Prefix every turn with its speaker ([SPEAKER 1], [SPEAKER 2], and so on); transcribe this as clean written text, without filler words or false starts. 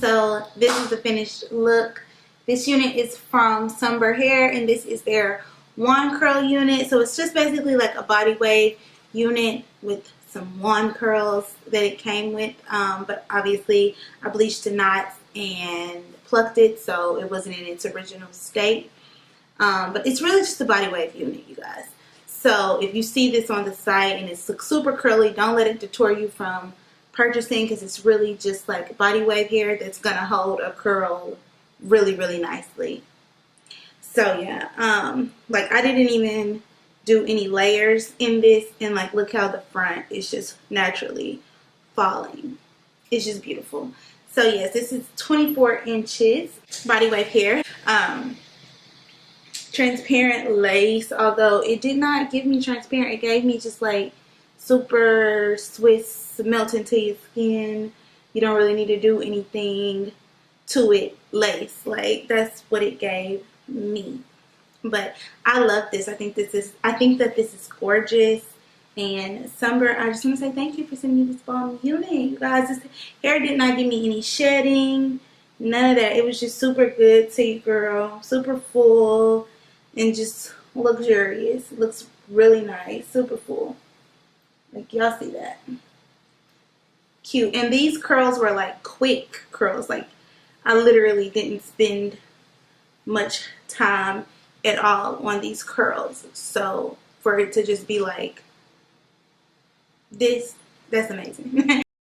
[SPEAKER 1] So this is the finished look. This unit is from Sunber Hair, and this is their wand curl unit. So it's just basically like a body wave unit with some wand curls that it came with. But obviously I bleached the knots and plucked it, so it wasn't in its original state. But it's really just a body wave unit, you guys. So if you see this on the site and it looks super curly, don't let it deter you from purchasing, because it's really just like body wave hair that's gonna hold a curl really, really nicely. So yeah, like I didn't even do any layers in this, and like look how the front is just naturally falling. It's just beautiful. So yes, this is 24 inches body wave hair. Transparent lace, although it did not give me transparent, it gave me just like super Swiss melt into your skin. You don't really need to do anything to it lace. Like that's what it gave me. But I love this. I think that this is gorgeous. And Sunber, I just want to say thank you for sending me this bomb unit. You guys, this hair did not give me any shedding, none of that. It was just super good to you, girl. Super full and just luxurious. It looks really nice. Super full. Like y'all see that? Cute. And these curls were like quick curls. Like I literally didn't spend much time at all on these curls. So for it to just be like this, that's amazing.